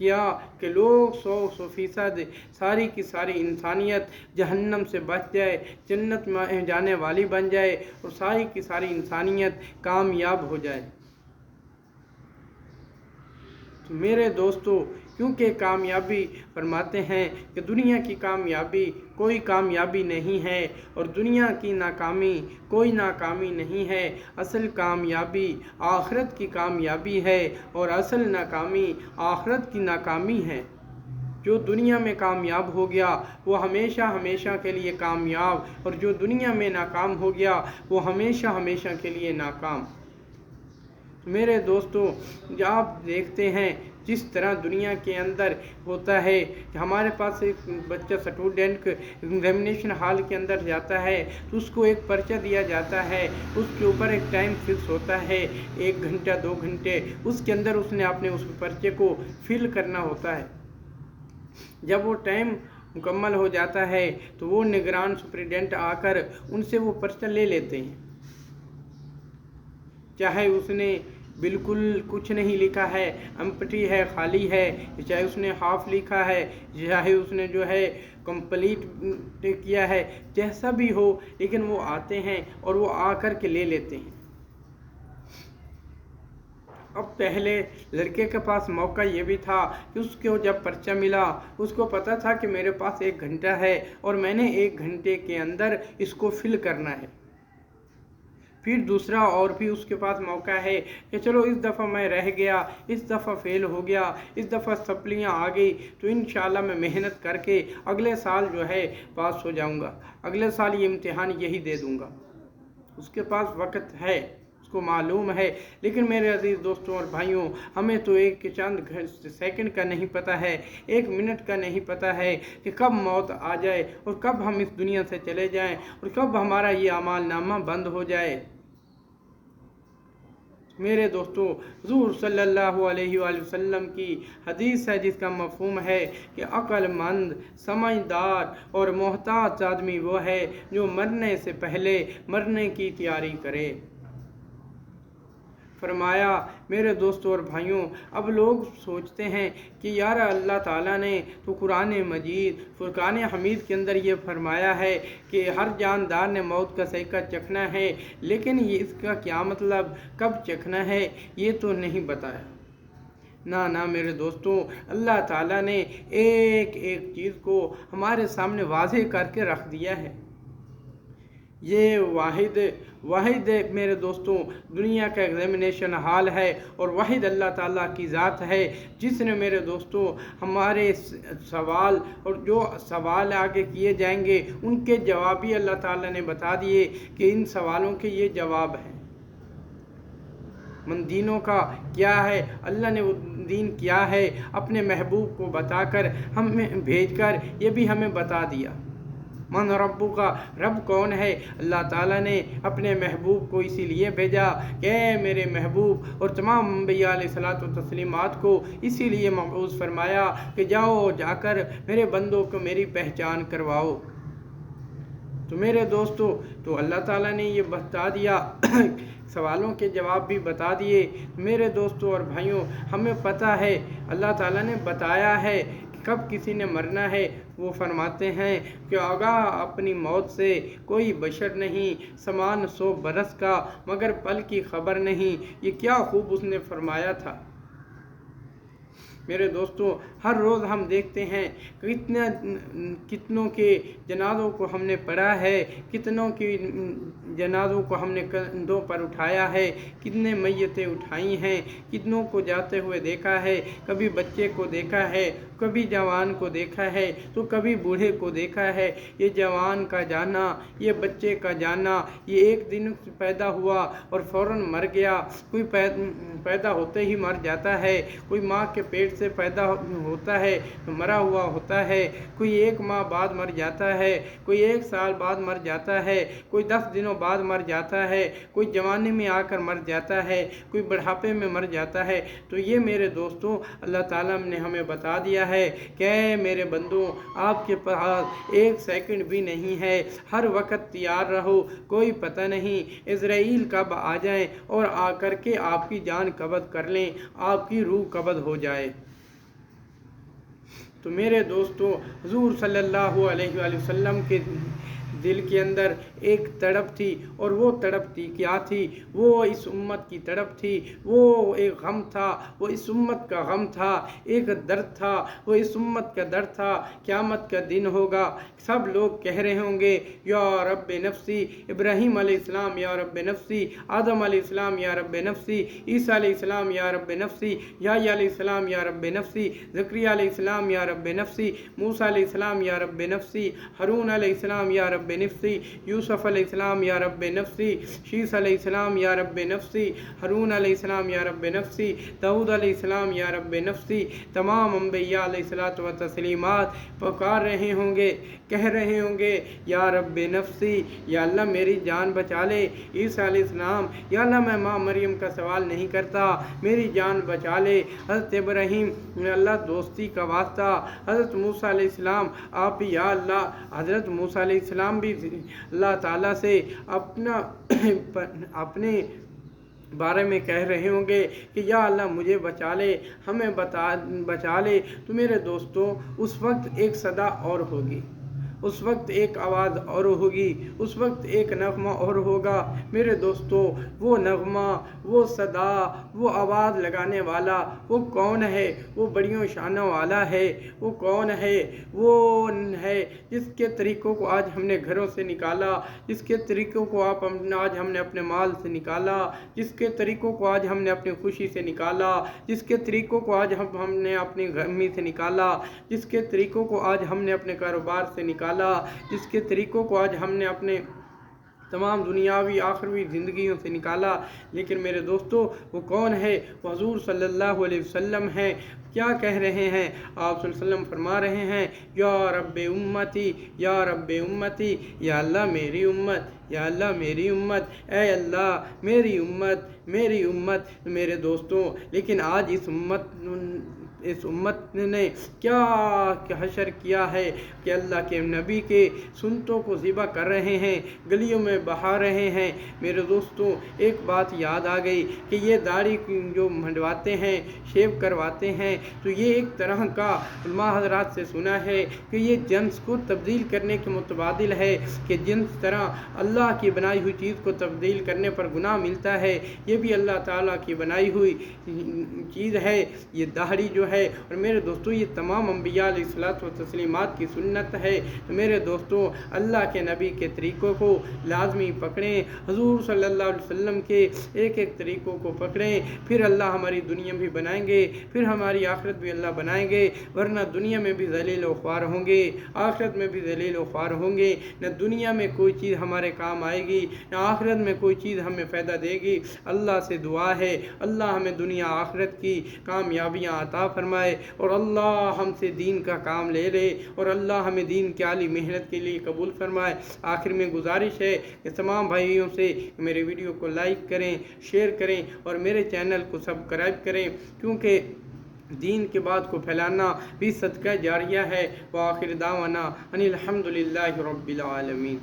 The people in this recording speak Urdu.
کیا کہ لوگ 100% ساری کی ساری انسانیت جہنم سے بچ جائے، جنت میں جانے والی بن جائے، اور ساری کی ساری انسانیت کامیاب ہو جائے۔ تو میرے دوستو، کیونکہ کامیابی فرماتے ہیں کہ دنیا کی کامیابی کوئی کامیابی نہیں ہے، اور دنیا کی ناکامی کوئی ناکامی نہیں ہے۔ اصل کامیابی آخرت کی کامیابی ہے، اور اصل ناکامی آخرت کی ناکامی ہے۔ جو دنیا میں کامیاب ہو گیا وہ ہمیشہ ہمیشہ کے لیے کامیاب، اور جو دنیا میں ناکام ہو گیا وہ ہمیشہ ہمیشہ کے لیے ناکام۔ میرے دوستو، آپ دیکھتے ہیں جس طرح دنیا کے اندر ہوتا ہے کہ ہمارے پاس ایک بچہ اسٹوڈنٹ ایگزامینیشن ہال کے اندر جاتا ہے تو اس کو ایک پرچہ دیا جاتا ہے، اس کے اوپر ایک ٹائم فکس ہوتا ہے، 1 گھنٹہ 2 گھنٹے، اس کے اندر اس نے اپنے اس پرچے کو فل کرنا ہوتا ہے۔ جب وہ ٹائم مکمل ہو جاتا ہے تو وہ نگران سپرنٹینڈنٹ آ کر ان سے وہ پرچہ لے لیتے ہیں، چاہے اس نے بالکل کچھ نہیں لکھا ہے، امپٹی ہے، خالی ہے، چاہے اس نے ہاف لکھا ہے، چاہے اس نے جو ہے کمپلیٹ کیا ہے، جیسا بھی ہو، لیکن وہ آتے ہیں اور وہ آ کر کے لے لیتے ہیں۔ اب پہلے لڑکے کے پاس موقع یہ بھی تھا کہ اس کو جب پرچہ ملا اس کو پتا تھا کہ میرے پاس 1 گھنٹہ ہے اور میں نے 1 گھنٹے کے اندر اس کو فل کرنا ہے۔ پھر دوسرا اور بھی اس کے پاس موقع ہے کہ چلو اس دفعہ میں رہ گیا، اس دفعہ فیل ہو گیا، اس دفعہ سپلیاں آ گئی تو انشاءاللہ میں محنت کر کے اگلے سال جو ہے پاس ہو جاؤں گا، اگلے سال یہ امتحان یہی دے دوں گا۔ اس کے پاس وقت ہے، اس کو معلوم ہے، لیکن میرے عزیز دوستوں اور بھائیوں، ہمیں تو ایک چند سیکنڈ کا نہیں پتہ ہے، 1 منٹ کا نہیں پتہ ہے کہ کب موت آ جائے اور کب ہم اس دنیا سے چلے جائیں اور کب ہمارا یہ اعمال نامہ بند ہو جائے۔ میرے دوستو، حضور صلی اللہ علیہ وآلہ وسلم کی حدیث ہے جس کا مفہوم ہے کہ عقل مند، سمجھدار اور محتاط آدمی وہ ہے جو مرنے سے پہلے مرنے کی تیاری کرے۔ فرمایا میرے دوستوں اور بھائیوں، اب لوگ سوچتے ہیں کہ یار اللہ تعالیٰ نے تو قرآن مجید فرقان حمید کے اندر یہ فرمایا ہے کہ ہر جاندار نے موت کا ذائقہ چکھنا ہے، لیکن یہ اس کا کیا مطلب، کب چکھنا ہے، یہ تو نہیں بتایا۔ نہ میرے دوستوں، اللہ تعالیٰ نے ایک ایک چیز کو ہمارے سامنے واضح کر کے رکھ دیا ہے۔ یہ واحد میرے دوستوں دنیا کا ایگزامینیشن ہال ہے، اور واحد اللہ تعالیٰ کی ذات ہے جس نے میرے دوستوں ہمارے سوال اور جو سوال آگے کیے جائیں گے ان کے جواب بھی اللہ تعالیٰ نے بتا دیے کہ ان سوالوں کے یہ جواب ہیں۔ من دینوں کا کیا ہے، اللہ نے وہ دین کیا ہے اپنے محبوب کو بتا کر ہمیں بھیج کر یہ بھی ہمیں بتا دیا۔ من ربو کا، رب کون ہے، اللہ تعالیٰ نے اپنے محبوب کو اسی لیے بھیجا کہ اے میرے محبوب، اور تمام انبیاء علیہ الصلوۃ والتسلیمات کو اسی لیے مبعوث فرمایا کہ جاؤ جا کر میرے بندوں کو میری پہچان کرواؤ۔ تو میرے دوستو، تو اللہ تعالیٰ نے یہ بتا دیا، سوالوں کے جواب بھی بتا دیے۔ میرے دوستو اور بھائیوں، ہمیں پتہ ہے اللہ تعالیٰ نے بتایا ہے کہ کب کسی نے مرنا ہے۔ وہ فرماتے ہیں کہ آگاہ اپنی موت سے کوئی بشر نہیں، سمان 100 برس کا مگر پل کی خبر نہیں۔ یہ کیا خوب اس نے فرمایا تھا۔ میرے دوستو، ہر روز ہم دیکھتے ہیں کتنوں کے جنازوں کو ہم نے پڑھا ہے، کتنوں کی جنازوں کو ہم نے کندھوں پر اٹھایا ہے، کتنے میتیں اٹھائی ہیں، کتنوں کو جاتے ہوئے دیکھا ہے، کبھی بچے کو دیکھا ہے، کبھی جوان کو دیکھا ہے تو کبھی بوڑھے کو دیکھا ہے۔ یہ جوان کا جانا، یہ بچے کا جانا، یہ ایک دن پیدا ہوا اور فوراً مر گیا، کوئی پیدا ہوتے ہی مر جاتا ہے، کوئی ماں کے پیٹ سے پیدا ہوتا ہے تو مرا ہوا ہوتا ہے، کوئی 1 ماہ بعد مر جاتا ہے، کوئی 1 سال بعد مر جاتا ہے، کوئی 10 دنوں بعد مر جاتا ہے، کوئی جوانی میں آ کر مر جاتا ہے، کوئی بڑھاپے میں مر جاتا ہے۔ تو یہ میرے دوستوں اللہ تعالیٰ نے ہمیں بتا دیا ہے کہ اے میرے بندوں، آپ کے پاس 1 سیکنڈ بھی نہیں ہے، ہر وقت تیار رہو، کوئی پتہ نہیں عزرائیل کب آ جائیں اور آ کر کے آپ کی جان قبض کر لیں، آپ کی روح قبض ہو جائے۔ تو میرے دوستو حضور صلی اللہ علیہ وآلہ وسلم کے دل کے اندر ایک تڑپ تھی، اور وہ تڑپ تھی کیا تھی؟ وہ اس امت کی تڑپ تھی، وہ ایک غم تھا، وہ اس امت کا غم تھا، ایک درد تھا، وہ اس امت کا درد تھا۔ قیامت کا دن ہوگا، سب لوگ کہہ رہے ہوں گے یا رب نفسی، ابراہیم علیہ السلام یا رب نفسی، آدم علیہ السلام یا رب نفسی، عیسیٰ علیہ السلام یا رب نفسی، یحییٰ علیہ السلام یا رب نفسی، زکریا علیہ السلام یا رب نفسی، موسیٰ علیہ السلام یا رب نفسی، ہارون علیہ السلام یا رب نفسی، یوسف علیہ السلام یا رب نفسی، شیس علیہ السلام یا رب نفسی، ہارون علیہ السلام یا رب نفسی، داؤد علیہ السلام یا رب نفسی۔ تمام انبیاء علیہ الصلوۃ و تسلیمات پکار رہے ہوں گے، کہہ رہے ہوں گے یا رب نفسی، یا اللہ میری جان بچا لے۔ عیسیٰ علیہ السلام، یا اللہ میں ماں مریم کا سوال نہیں کرتا، میری جان بچا لے۔ حضرت ابراہیم، اللہ دوستی کا واسطہ۔ حضرت موسیٰ علیہ السلام، آپ بھی یا اللہ۔ حضرت موسیٰ علیہ السلام بھی اللہ تعالیٰ سے اپنے بارے میں کہہ رہے ہوں گے کہ یا اللہ مجھے بچا لے، ہمیں بچا لے۔ تو میرے دوستوں اس وقت ایک صدا اور ہوگی، اس وقت ایک آواز اور ہوگی، اس وقت ایک نغمہ اور ہوگا۔ میرے دوستو وہ نغمہ، وہ صدا، وہ آواز لگانے والا وہ کون ہے؟ وہ بڑیوں شانوں والا ہے۔ وہ کون ہے؟ وہ ہے جس کے طریقوں کو آج ہم نے گھروں سے نکالا، جس کے طریقوں کو آج ہم نے اپنے مال سے نکالا، جس کے طریقوں کو آج ہم نے اپنی خوشی سے نکالا، جس کے طریقوں کو آج ہم نے اپنی غمی سے نکالا، جس کے طریقوں کو آج ہم نے اپنے کاروبار سے نکالا، جس کے طریقوں کو آج ہم نے اپنے تمام دنیاوی آخروی زندگیوں سے نکالا۔ لیکن میرے دوستو وہ کون ہے؟ وہ حضور صلی اللہ علیہ وسلم ہیں۔ کیا کہہ رہے ہیں؟ آپ صلی اللہ علیہ وسلم فرما رہے ہیں یا رب امتی، یا رب امتی، یا اللہ میری امت، یا اللہ میری امت، اے اللہ میری امت، میری امت۔ میرے دوستوں لیکن آج اس امت نے کیا حشر کیا ہے کہ اللہ کے نبی کے سنتوں کو ذبح کر رہے ہیں، گلیوں میں بہا رہے ہیں۔ میرے دوستوں ایک بات یاد آ گئی کہ یہ داڑھی جو منڈواتے ہیں، شیو کرواتے ہیں، تو یہ ایک طرح کا علماء حضرات سے سنا ہے کہ یہ جنس کو تبدیل کرنے کے متبادل ہے، کہ جنس طرح اللہ کی بنائی ہوئی چیز کو تبدیل کرنے پر گناہ ملتا ہے، یہ بھی اللہ تعالیٰ کی بنائی ہوئی چیز ہے یہ داڑھی جو ہے۔ اور میرے دوستوں یہ تمام انبیاء علیہ الصلوۃ و تسلیمات کی سنت ہے۔ تو میرے دوستوں اللہ کے نبی کے طریقوں کو لازمی پکڑیں، حضور صلی اللہ علیہ وسلم کے ایک ایک طریقوں کو پکڑیں، پھر اللہ ہماری دنیا بھی بنائیں گے، پھر ہماری آخرت بھی اللہ بنائیں گے، ورنہ دنیا میں بھی ذلیل و خوار ہوں گے، آخرت میں بھی ذلیل و خوار ہوں گے۔ نہ دنیا میں کوئی چیز ہمارے کام آئے گی، نہ آخرت میں کوئی چیز ہمیں فائدہ دے گی۔ اللہ سے دعا ہے اللہ ہمیں دنیا آخرت کی کامیابیاں عطا فرمائے، اور اللہ ہم سے دین کا کام لے لے، اور اللہ ہمیں دین کی عالی محنت کے لیے قبول فرمائے۔ آخر میں گزارش ہے کہ تمام بھائیوں سے میرے ویڈیو کو لائک کریں، شیئر کریں، اور میرے چینل کو سبسکرائب کریں، کیونکہ دین کے بات کو پھیلانا بھی صدقہ جاریہ ہے۔ وآخر دعوانا ان الحمد للہ رب العالمین۔